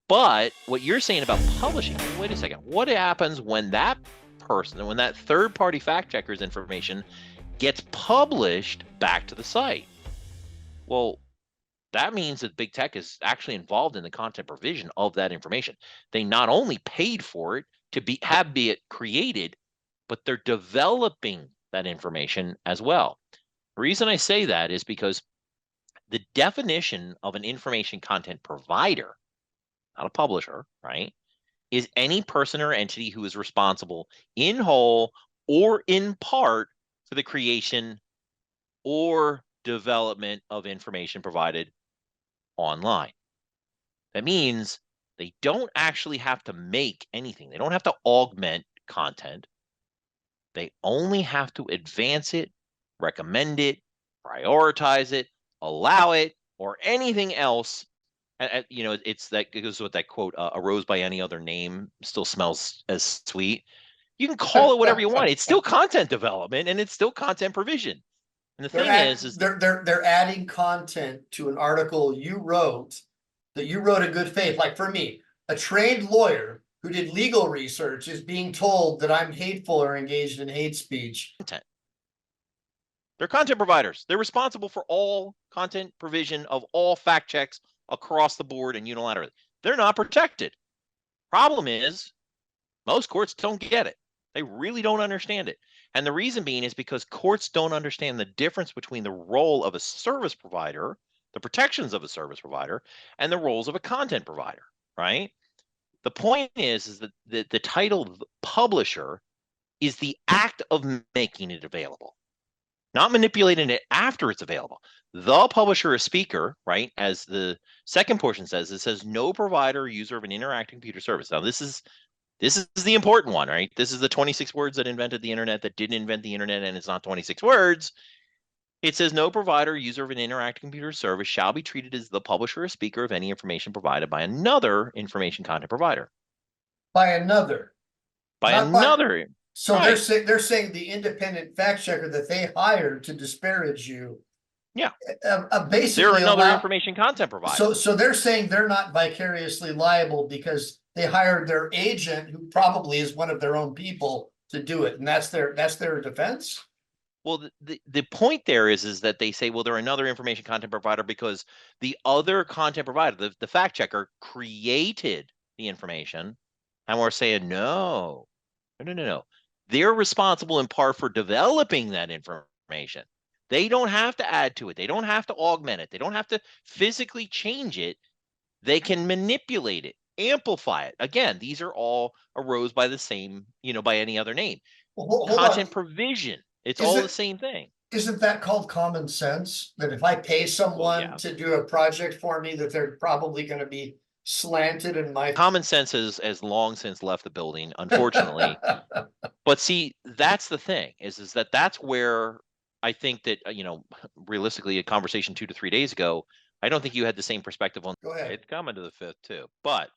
But what you're saying about publishing, wait a second, what happens when that person, when that third-party fact checker's information gets published back to the site? Well, that means that big tech is actually involved in the content provision of that information. They not only paid for it to be it created, but they're developing that information as well. The reason I say that is because the definition of an information content provider, not a publisher, right, is any person or entity who is responsible in whole or in part for the creation or development of information provided online. That means they don't actually have to make anything. They don't have to augment content. They only have to advance it, recommend it, prioritize it, allow it, or anything else. You know, it goes with that quote, a rose by any other name still smells as sweet. You can call it whatever you want. It's still content development and it's still content provision. And the thing is they're adding content to an article you wrote that you wrote in good faith. Like for me, a trained lawyer who did legal research is being told that I'm hateful or engaged in hate speech. content. They're content providers. They're responsible for all content provision of all fact checks across the board and unilaterally. They're not protected. Problem is, most courts don't get it. They really don't understand it. And the reason being is because courts don't understand the difference between the role of a service provider, the protections of a service provider, and the roles of a content provider, right? The point is that the title publisher is the act of making it available, not manipulating it after it's available. The publisher is speaker, right? As the second portion says, it says no provider or user of an interactive computer service. Now, this is the important one, right? This is the 26 words that invented the internet that didn't invent the internet, and it's not 26 words. It says no provider or user of an interactive computer service shall be treated as the publisher or speaker of any information provided by another information content provider. By another. By another. So right. They're saying the independent fact checker that they hired to disparage you. Yeah. Basically, they're another information content provider. So they're saying they're not vicariously liable because they hired their agent, who probably is one of their own people, to do it, and that's their defense. Well, the point there is that they say, well, they're another information content provider because the other content provider, the fact checker, created the information, and we're saying no. They're responsible in part for developing that information. They don't have to add to it. They don't have to augment it. They don't have to physically change it. They can manipulate it, amplify it. Again, these are all arose by the same, by any other name. Well, content provision. It's all the same thing. Isn't that called common sense? That if I pay someone to do a project for me, that they're probably going to be slanted in my common sense has long since left the building, unfortunately. But see, that's the thing is that's where I think that, realistically, a conversation 2 to 3 days ago, I don't think you had the same perspective on. Go ahead. It's coming to the fifth too. But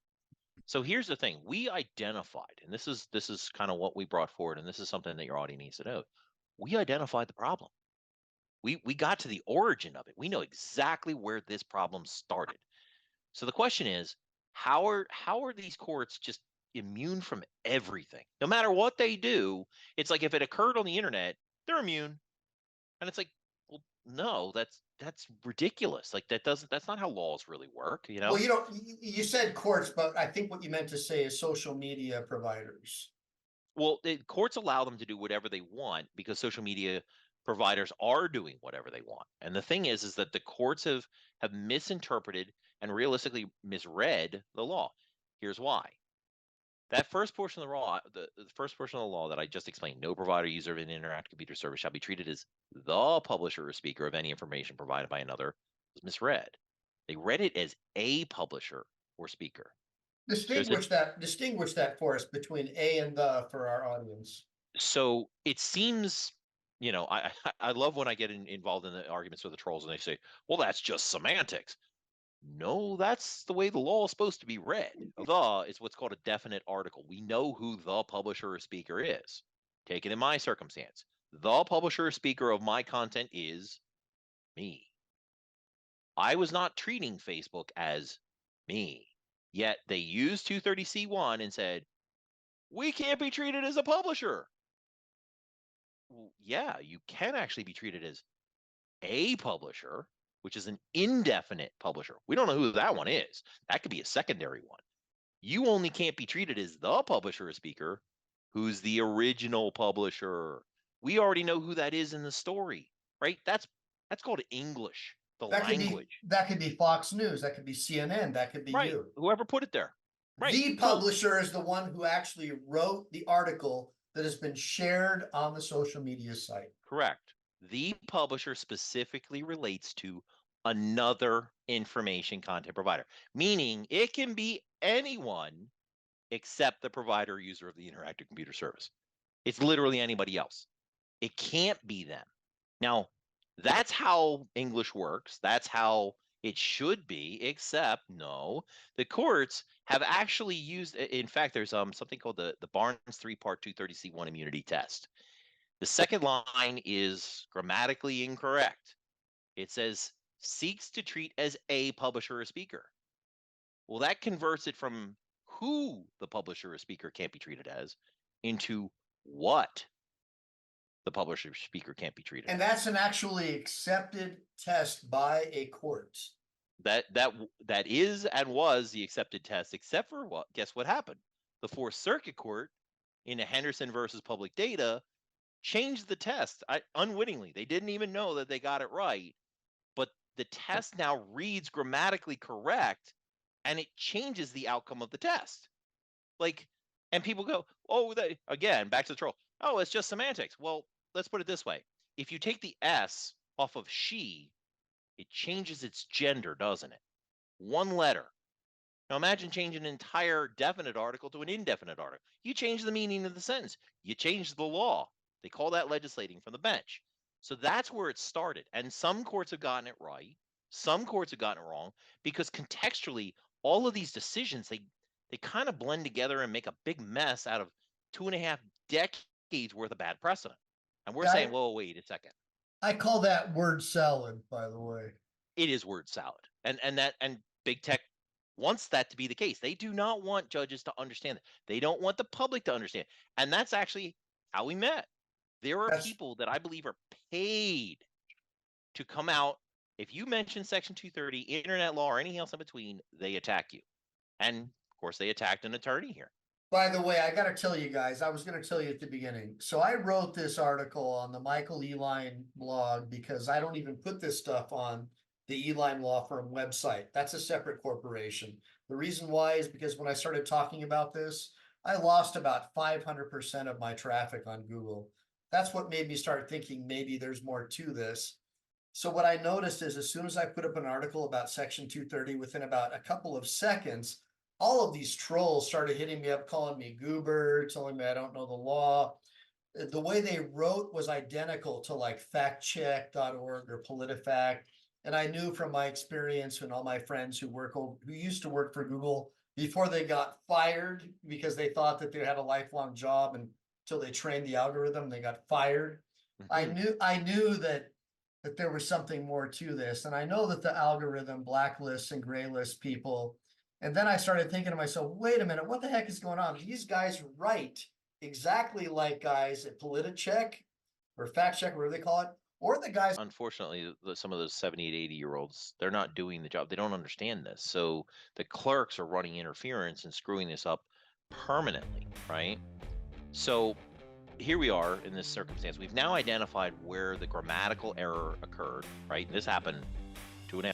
so here's the thing: we identified, and this is kind of what we brought forward, and this is something that your audience needs to know. We identified the problem. We got to the origin of it. We know exactly where this problem started. So the question is, how are these courts just immune from everything? No matter what they do, it's like if it occurred on the internet, they're immune. And it's like, well, no, that's ridiculous. Like that's not how laws really work, Well, you said courts, but I think what you meant to say is social media providers. Well, courts allow them to do whatever they want because social media providers are doing whatever they want. And the thing is that the courts have misinterpreted and realistically misread the law. Here's why. That first portion of the law, the first portion of the law that I just explained, no provider, user of an interactive computer service shall be treated as the publisher or speaker of any information provided by another, was misread. They read it as a publisher or speaker. Distinguish that for us between a and the for our audience. So it seems, I love when I get involved in the arguments with the trolls and they say, well, that's just semantics. No, that's the way the law is supposed to be read. The is what's called a definite article. We know who the publisher or speaker is. Take it in my circumstance. The publisher or speaker of my content is me. I was not treating Facebook as me. Yet they used 230C1 and said, we can't be treated as a publisher. Well, yeah, you can actually be treated as a publisher, which is an indefinite publisher. We don't know who that one is. That could be a secondary one. You only can't be treated as the publisher or speaker who's the original publisher. We already know who that is in the story, right? That's called English, the language. That could be Fox News, that could be CNN, that could be Right. you. Whoever put it there. Right. The publisher is the one who actually wrote the article that has been shared on the social media site. Correct. The publisher specifically relates to another information content provider, meaning it can be anyone except the provider or user of the interactive computer service. It's literally anybody else. It can't be them. Now, that's how English works. That's how it should be, except no, the courts have actually used, in fact, there's something called the Barnes 3-part 230C1 immunity test. The second line is grammatically incorrect. It says seeks to treat as a publisher or speaker. Well, that converts it from who the publisher or speaker can't be treated as into what the publisher or speaker can't be treated And as. that's an actually accepted test by a court. That is and was the accepted test, except for what? Guess what happened? The Fourth Circuit Court in a Henderson versus Public Data changed the test unwittingly. They didn't even know that they got it right, but the test now reads grammatically correct, and it changes the outcome of the test. Like, and people go, oh, again, back to the troll. Oh, it's just semantics. Well, let's put it this way. If you take the S off of she, it changes its gender, doesn't it? One letter. Now imagine changing an entire definite article to an indefinite article. You change the meaning of the sentence. You change the law. They call that legislating from the bench. So that's where it started. And some courts have gotten it right. Some courts have gotten it wrong because contextually, all of these decisions, they kind of blend together and make a big mess out of 2.5 decades worth of bad precedent. And we're saying, whoa, wait a second. I call that word salad, by the way. It is word salad. And big tech wants that to be the case. They do not want judges to understand that. They don't want the public to understand. And that's actually how we met. There are people that I believe are paid to come out. If you mention Section 230, internet law, or anything else in between, they attack you. And of course, they attacked an attorney here. By the way, I got to tell you guys, I was going to tell you at the beginning. So I wrote this article on the Michael Eline blog because I don't even put this stuff on the Eline Law Firm website. That's a separate corporation. The reason why is because when I started talking about this, I lost about 500% of my traffic on Google. That's what made me start thinking maybe there's more to this. So what I noticed is as soon as I put up an article about Section 230, within about a couple of seconds, all of these trolls started hitting me up, calling me goober, telling me I don't know the law. The way they wrote was identical to like factcheck.org or PolitiFact. And I knew from my experience and all my friends who used to work for Google before they got fired because they thought that they had a lifelong job until they trained the algorithm, they got fired. Mm-hmm. I knew that there was something more to this. And I know that the algorithm blacklists and graylists people. And then I started thinking to myself, wait a minute, what the heck is going on? These guys write exactly like guys at PolitiCheck or Fact Check, whatever they call it, or the guys. Unfortunately, some of those 70 to 80-year-olds, they're not doing the job. They don't understand this. So the clerks are running interference and screwing this up permanently, right? So here we are in this circumstance. We've now identified where the grammatical error occurred, right? This happened 2.5